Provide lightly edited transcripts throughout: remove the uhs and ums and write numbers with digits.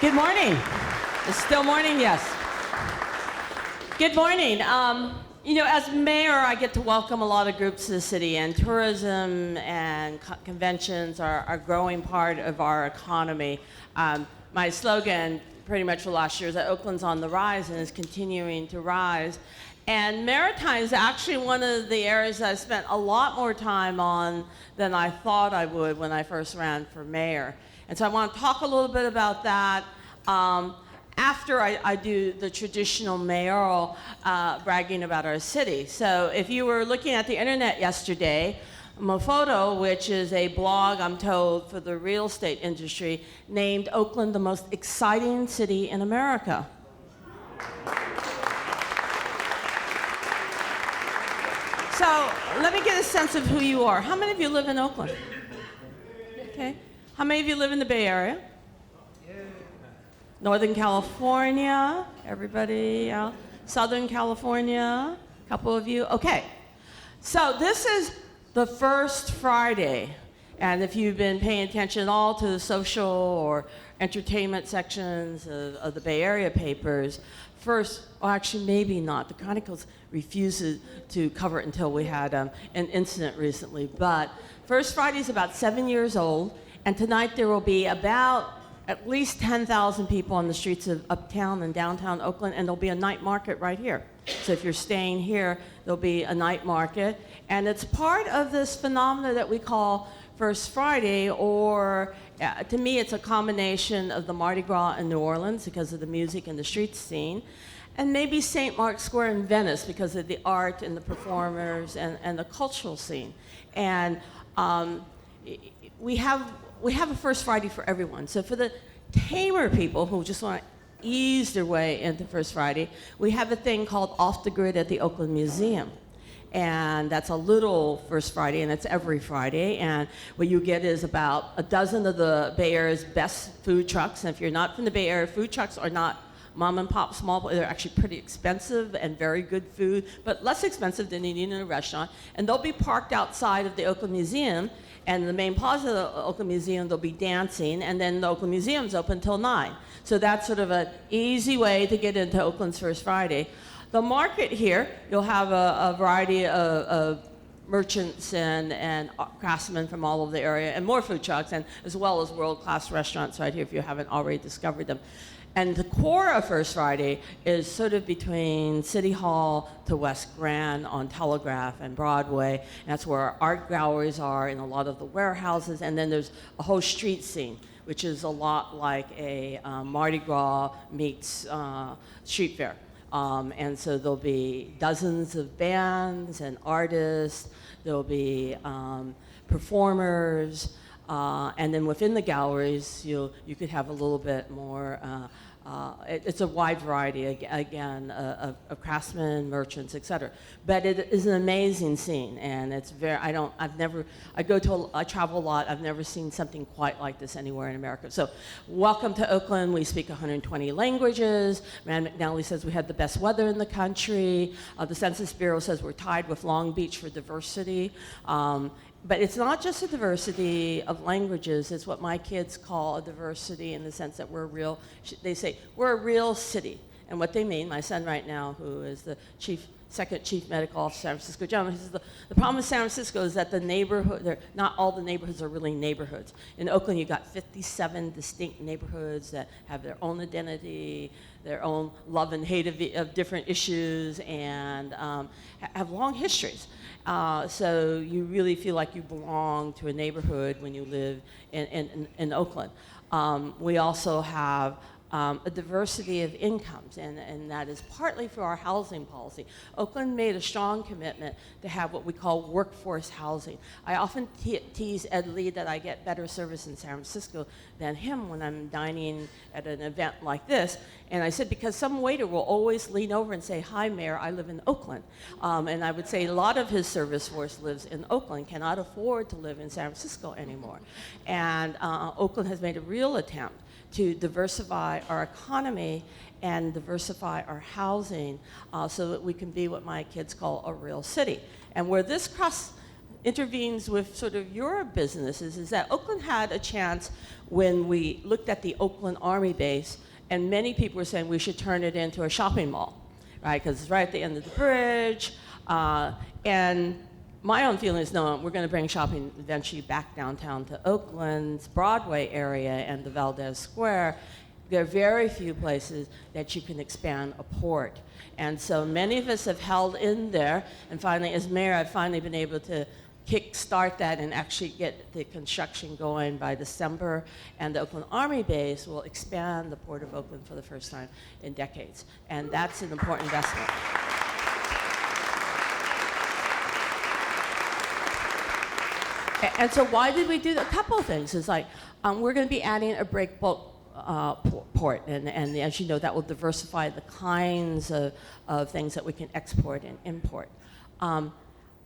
Good morning. It's still morning, yes. Good morning. As mayor, I get to welcome a lot of groups to the city, and tourism and conventions are a growing part of our economy. My slogan pretty much for last year is that Oakland's on the rise and is continuing to rise. And Maritime is actually one of the areas that I spent a lot more time on than I thought I would when I first ran for mayor. And so I want to talk a little bit about that after I do the traditional mayoral bragging about our city. So if you were looking at the internet yesterday, Mofoto, which is a blog, I'm told, for the real estate industry, named Oakland the most exciting city in America. So let me get a sense of who you are. How many of you live in Oakland? Okay. How many of you live in the Bay Area? Northern California, everybody else? Southern California, a couple of you? Okay. So this is the first Friday. And if you've been paying attention at all to the social or entertainment sections of the Bay Area papers, actually maybe not. The Chronicles refuses to cover it until we had an incident recently. But First Friday is about 7 years old, and tonight there will be about at least 10,000 people on the streets of uptown and downtown Oakland, and there'll be a night market right here. So if you're staying here, there'll be a night market. And it's part of this phenomena that we call First Friday, or to me, it's a combination of the Mardi Gras in New Orleans because of the music and the street scene, and maybe St. Mark's Square in Venice because of the art and the performers and the cultural scene. And we have a First Friday for everyone. So for the tamer people who just want to ease their way into First Friday, we have a thing called Off the Grid at the Oakland Museum. And that's a little First Friday, and it's every Friday. And what you get is about a dozen of the Bay Area's best food trucks. And if you're not from the Bay Area, food trucks are not mom and pop small, they're actually pretty expensive and very good food, but less expensive than eating in a restaurant. And they'll be parked outside of the Oakland Museum, and the main plaza of the Oakland Museum, they'll be dancing, and then the Oakland Museum's open till 9. So that's sort of an easy way to get into Oakland's First Friday. The market here, you'll have a variety of merchants and craftsmen from all over the area, and more food trucks, and as well as world-class restaurants right here if you haven't already discovered them. And the core of First Friday is sort of between City Hall to West Grand on Telegraph and Broadway. And that's where our art galleries are and a lot of the warehouses. And then there's a whole street scene, which is a lot like a Mardi Gras meets street fair. And so there'll be dozens of bands and artists. There'll be performers. And then within the galleries, you could have a little bit more, it's a wide variety, again, of craftsmen, merchants, et cetera. But it is an amazing scene, and it's I travel a lot, I've never seen something quite like this anywhere in America. So welcome to Oakland. We speak 120 languages. Rand McNally says we have the best weather in the country. The Census Bureau says we're tied with Long Beach for diversity. But it's not just a diversity of languages, it's what my kids call a diversity in the sense that they say, we're a real city. And what they mean, my son right now, who is the second chief medical officer of San Francisco General, he says the problem with San Francisco is that not all the neighborhoods are really neighborhoods. In Oakland, you've got 57 distinct neighborhoods that have their own identity, their own love and hate of different issues, and have long histories. So you really feel like you belong to a neighborhood when you live in Oakland. We also have a diversity of incomes, and that is partly through our housing policy. Oakland made a strong commitment to have what we call workforce housing. I often tease Ed Lee that I get better service in San Francisco than him when I'm dining at an event like this. And I said, because some waiter will always lean over and say, "Hi, Mayor, I live in Oakland." And I would say a lot of his service force lives in Oakland, cannot afford to live in San Francisco anymore. And Oakland has made a real attempt to diversify our economy and diversify our housing so that we can be what my kids call a real city. And where this intervenes with sort of your businesses is that Oakland had a chance when we looked at the Oakland Army base, and many people were saying we should turn it into a shopping mall, right? Because it's right at the end of the bridge. And my own feeling is, no, we're going to bring shopping eventually back downtown to Oakland's Broadway area and the Valdez Square. There are very few places that you can expand a port. And so many of us have held in there, and finally, as mayor, I've finally been able to kick-start that and actually get the construction going by December, and the Oakland Army base will expand the Port of Oakland for the first time in decades. And that's an important investment. And so why did we do that? A couple of things. It's like, we're going to be adding a break bulk port, and as you know, that will diversify the kinds of things that we can export and import.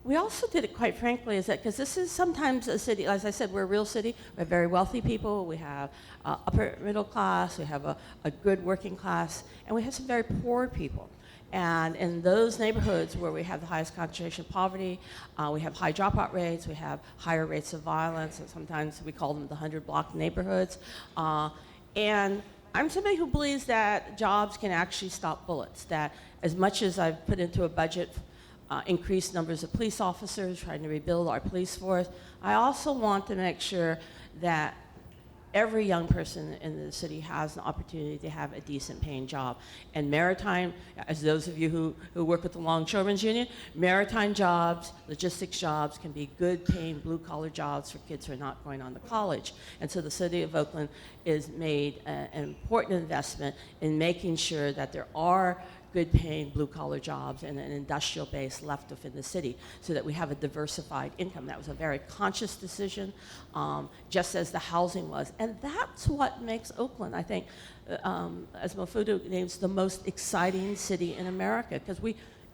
We also did it, quite frankly, is that because this is sometimes a city, as I said, we're a real city. We have very wealthy people, we have upper middle class, we have a good working class, and we have some very poor people. And in those neighborhoods where we have the highest concentration of poverty, we have high dropout rates, we have higher rates of violence, and sometimes we call them the 100-block neighborhoods. And I'm somebody who believes that jobs can actually stop bullets, that as much as I've put into a budget, increased numbers of police officers, trying to rebuild our police force, I also want to make sure that every young person in the city has an opportunity to have a decent paying job. And maritime, as those of you who work with the Longshoremen's Union, maritime jobs, logistics jobs can be good paying blue collar jobs for kids who are not going on to college. And so the city of Oakland has made an important investment in making sure that there are good paying blue collar jobs and an industrial base left within the city so that we have a diversified income. That was a very conscious decision, just as the housing was. And that's what makes Oakland, I think, as Mofudu names, the most exciting city in America, because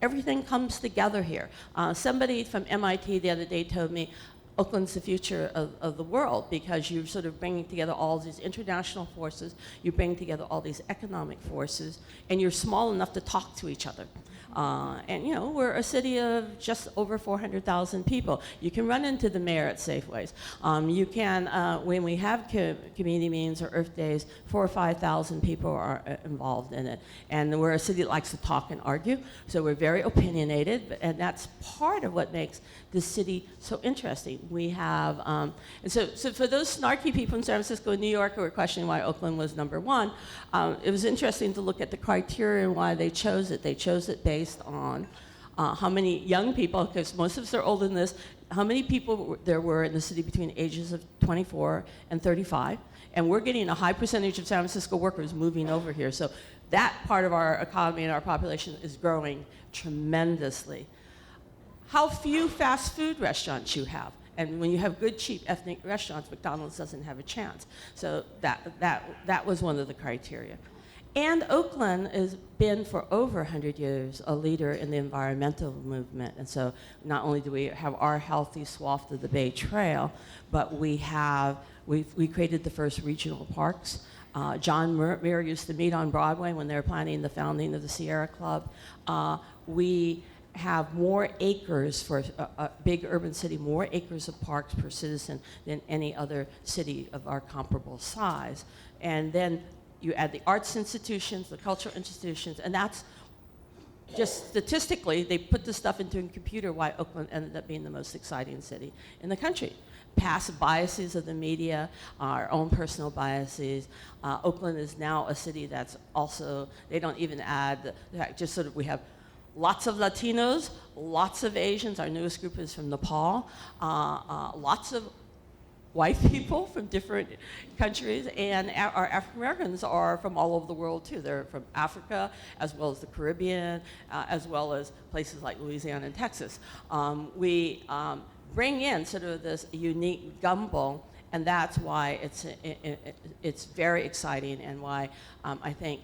everything comes together here. Somebody from MIT the other day told me, Oakland's the future of the world, because you're sort of bringing together all these international forces, you bring together all these economic forces, and you're small enough to talk to each other. And you know, we're a city of just over 400,000 people. You can run into the mayor at Safeways. You can, when we have community meetings or Earth Days, 4,000 or 5,000 people are involved in it. And we're a city that likes to talk and argue, so we're very opinionated, and that's part of what makes this city so interesting. We have, and so for those snarky people in San Francisco and New York who were questioning why Oakland was #1, it was interesting to look at the criteria and why they chose it. They chose it based on how many young people, because most of us are older than this, how many people there were in the city between the ages of 24 and 35. And we're getting a high percentage of San Francisco workers moving over here. So that part of our economy and our population is growing tremendously. How few fast food restaurants you have. And when you have good, cheap ethnic restaurants, McDonald's doesn't have a chance. So that was one of the criteria. And Oakland has been for over 100 years a leader in the environmental movement. And so not only do we have our healthy swath of the Bay Trail, but we created the first regional parks. John Muir used to meet on Broadway when they were planning the founding of the Sierra Club. We have more acres for a big urban city, more acres of parks per citizen than any other city of our comparable size. And then you add the arts institutions, the cultural institutions, and that's just statistically, they put this stuff into a computer why Oakland ended up being the most exciting city in the country. Past biases of the media, our own personal biases. Oakland is now a city that's also, they don't even add, just sort of, we have lots of Latinos, lots of Asians. Our newest group is from Nepal. Lots of white people from different countries, and our African Americans are from all over the world too. They're from Africa, as well as the Caribbean, as well as places like Louisiana and Texas. We bring in sort of this unique gumbo, and that's why it's very exciting, and why I think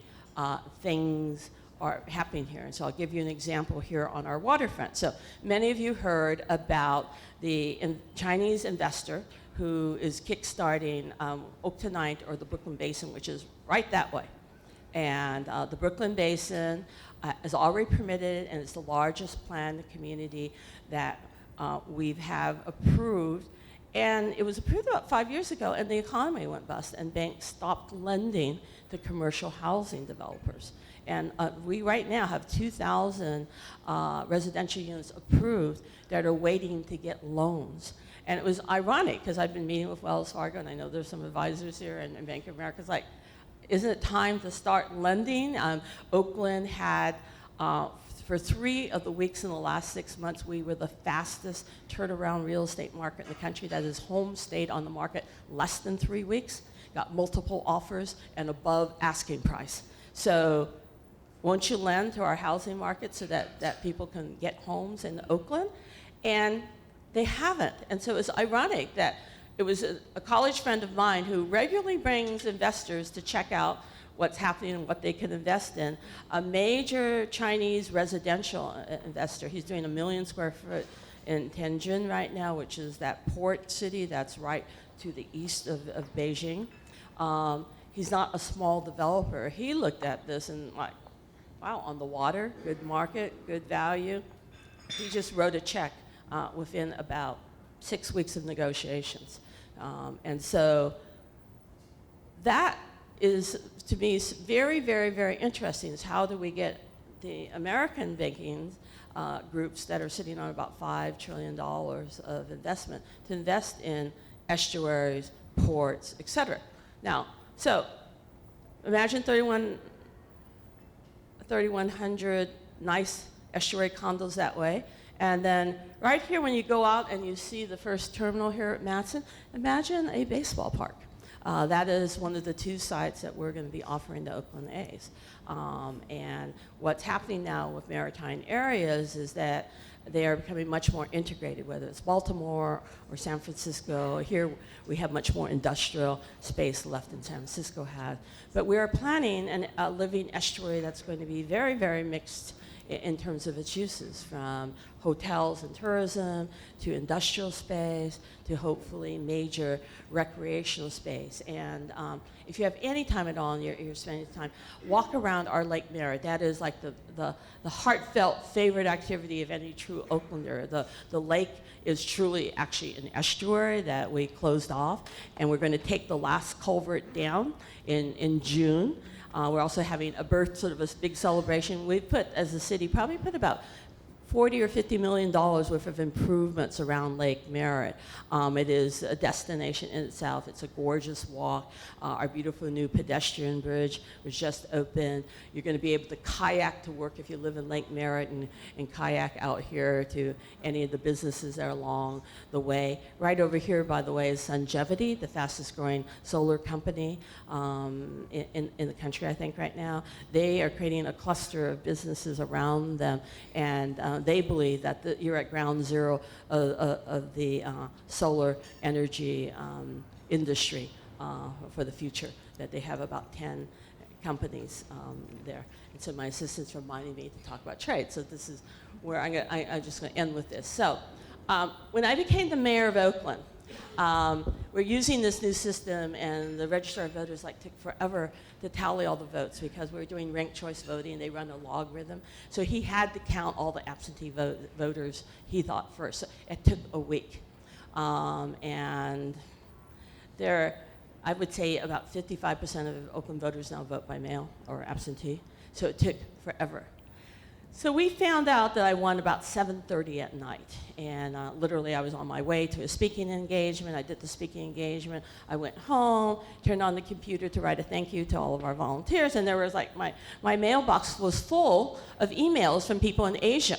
things are happening here. And so I'll give you an example here on our waterfront. So many of you heard about the Chinese investor who is kickstarting Oaktonite, or the Brooklyn Basin, which is right that way. And the Brooklyn Basin is already permitted, and it's the largest planned community that we've have approved, and it was approved about 5 years ago, and the economy went bust, and banks stopped lending to commercial housing developers. And we right now have 2,000 residential units approved that are waiting to get loans. And it was ironic, because I've been meeting with Wells Fargo, and I know there's some advisors here, and Bank of America's like, isn't it time to start lending? Oakland had, for 3 of the weeks in the last 6 months, we were the fastest turnaround real estate market in the country. That is, home stayed on the market less than 3 weeks, got multiple offers, and above asking price. So won't you lend to our housing market so that people can get homes in Oakland? And they haven't. And so it's ironic that it was a college friend of mine who regularly brings investors to check out what's happening and what they can invest in. A major Chinese residential investor, he's doing 1 million square foot in Tianjin right now, which is that port city that's right to the east of Beijing. He's not a small developer. He looked at this and like, wow, on the water, good market, good value. He just wrote a check within about 6 weeks of negotiations. And so that is, to me, very, very, very interesting, is how do we get the American banking groups that are sitting on about $5 trillion of investment to invest in estuaries, ports, et cetera. Now, so imagine 3,100 nice estuary condos that way. And then right here, when you go out and you see the first terminal here at Matson, imagine a baseball park. That is one of the 2 sites that we're going to be offering to Oakland A's. And what's happening now with maritime areas is that they are becoming much more integrated, whether it's Baltimore or San Francisco. Here we have much more industrial space left than San Francisco has. But we are planning a living estuary that's going to be very, very mixed in terms of its uses, from hotels and tourism to industrial space to hopefully major recreational space. And if you have any time at all and you're spending time, walk around our Lake Merritt. That is like the heartfelt favorite activity of any true Oaklander. The lake is truly actually an estuary that we closed off, and we're going to take the last culvert down in June. We're also having a sort of a big celebration. We put, as a city, probably put about $40 or $50 million worth of improvements around Lake Merritt. It is a destination in itself. It's a gorgeous walk. Our beautiful new pedestrian bridge was just opened. You're going to be able to kayak to work if you live in Lake Merritt, and kayak out here to any of the businesses that are along the way. Right over here, by the way, is Sungevity, the fastest growing solar company in the country, I think, right now. They are creating a cluster of businesses around them, and they believe that you're at ground zero of the solar energy industry for the future, that they have about 10 companies there. And so my assistant's reminding me to talk about trade. So this is where I'm just going to end with this. So when I became the mayor of Oakland, we're using this new system, and the registrar of voters took forever to tally all the votes because we were doing ranked choice voting, and they run a logarithm. So he had to count all the absentee voters, he thought, first. So it took a week. And I would say about 55% of Oakland voters now vote by mail or absentee. So it took forever. So we found out that I won about 7:30 at night, and literally I was on my way to a speaking engagement. I did the speaking engagement. I went home, turned on the computer to write a thank you to all of our volunteers, and there was my mailbox was full of emails from people in Asia.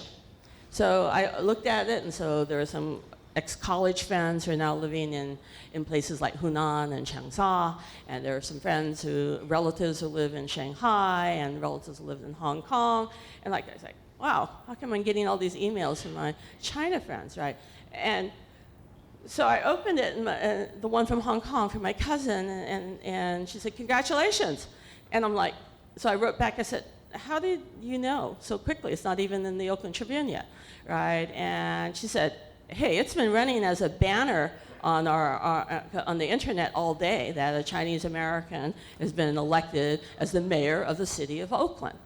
So I looked at it, and so there were some ex-college friends who are now living in places like Hunan and Changsha, and there are some relatives who live in Shanghai, and relatives who live in Hong Kong, and I was like, wow, how come I'm getting all these emails from my China friends, right? And so I opened it, and the one from Hong Kong from my cousin, and she said, congratulations. And I'm like, so I wrote back, I said, how did you know so quickly? It's not even in the Oakland Tribune yet, right? And she said, hey, it's been running as a banner on on the internet all day that a Chinese American has been elected as the mayor of the city of Oakland.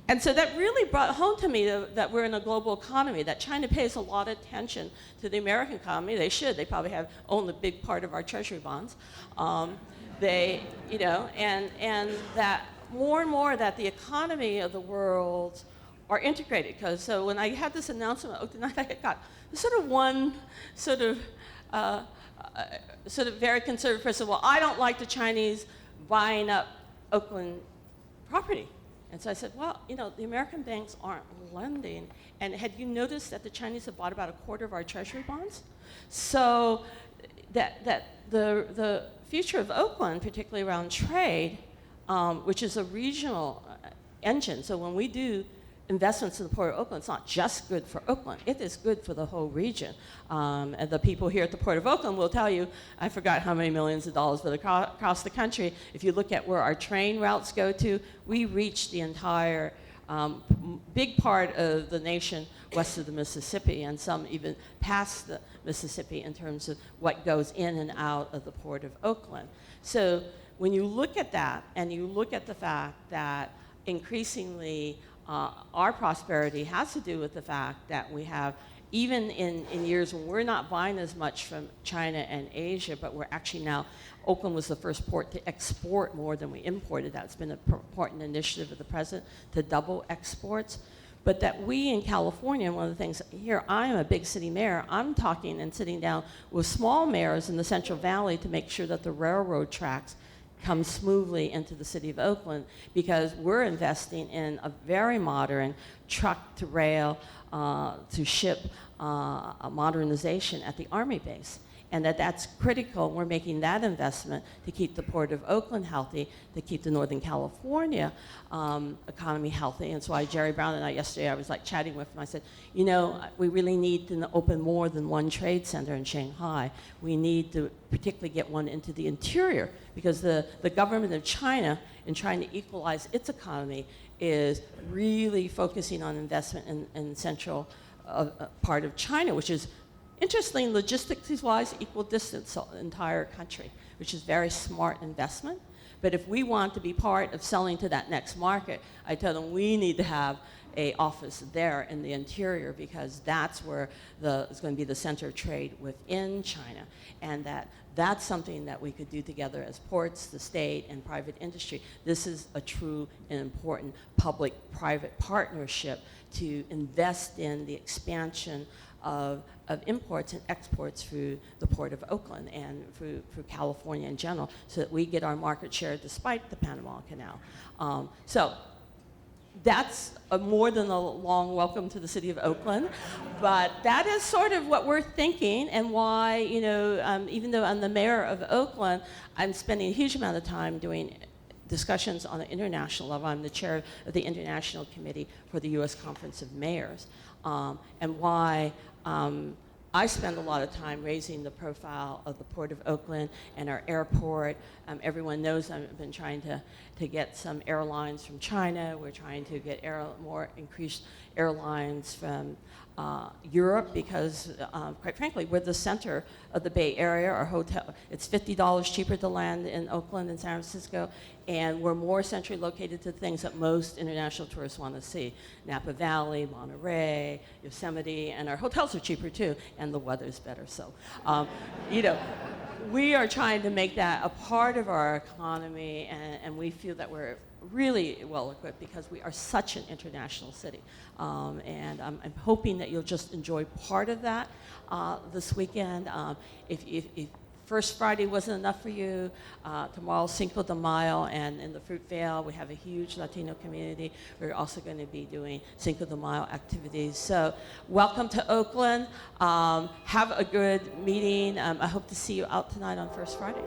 And so that really brought home to me that we're in a global economy, that China pays a lot of attention to the American economy. They should. They probably own a big part of our treasury bonds. And that more and more that the economy of the world are integrated. Because so when I had this announcement at Oakland, I got sort of one sort of very conservative person. Well, I don't like the Chinese buying up Oakland property. And so I said, well, the American banks aren't lending. And had you noticed that the Chinese have bought about a quarter of our treasury bonds? So that the future of Oakland, particularly around trade, which is a regional engine. So when we do investments in the Port of Oakland, it's not just good for Oakland, it is good for the whole region. And the people here at the Port of Oakland will tell you, I forgot how many millions of dollars, but across the country, if you look at where our train routes go to, we reach the entire big part of the nation west of the Mississippi, and some even past the Mississippi in terms of what goes in and out of the Port of Oakland. So when you look at that, and you look at the fact that increasingly our prosperity has to do with the fact that we have, even in years when we're not buying as much from China and Asia, but we're actually now, Oakland was the first port to export more than we imported. That's been an important initiative of the president to double exports. But that we in California, one of the things here, I am a big city mayor, I'm talking and sitting down with small mayors in the Central Valley to make sure that the railroad tracks come smoothly into the city of Oakland, because we're investing in a very modern truck to rail to ship modernization at the Army base. And that's critical. We're making that investment to keep the Port of Oakland healthy, to keep the Northern California economy healthy. And so Jerry Brown and I yesterday, I was like chatting with him. I said, we really need to open more than one trade center in Shanghai. We need to particularly get one into the interior, because the government of China, in trying to equalize its economy, is really focusing on investment in central part of China, which is interesting, logistics-wise, equal distance to the entire country, which is very smart investment. But if we want to be part of selling to that next market, I tell them we need to have an office there in the interior, because that's where it's going to be the center of trade within China. And that's something that we could do together as ports, the state, and private industry. This is a true and important public-private partnership to invest in the expansion of imports and exports through the Port of Oakland and through California in general, so that we get our market share despite the Panama Canal. So that's more than a long welcome to the city of Oakland, but that is sort of what we're thinking, and why, even though I'm the mayor of Oakland, I'm spending a huge amount of time doing discussions on the international level. I'm the chair of the International Committee for the U.S. Conference of Mayors, and why I spend a lot of time raising the profile of the Port of Oakland and our airport. Everyone knows I've been trying to get some airlines from China. We're trying to get more increased airlines from Europe, because quite frankly, we're the center of the Bay Area. Our hotel, it's $50 cheaper to land in Oakland and San Francisco, and we're more centrally located to things that most international tourists want to see. Napa Valley, Monterey, Yosemite, and our hotels are cheaper too, and the weather's better. So, we are trying to make that a part of our economy, and we feel that we're really well equipped because we are such an international city. And I'm hoping that you'll just enjoy part of that this weekend. If First Friday wasn't enough for you, tomorrow's Cinco de Mayo, and in the Fruitvale, we have a huge Latino community. We're also going to be doing Cinco de Mayo activities. So welcome to Oakland. Have a good meeting. I hope to see you out tonight on First Friday.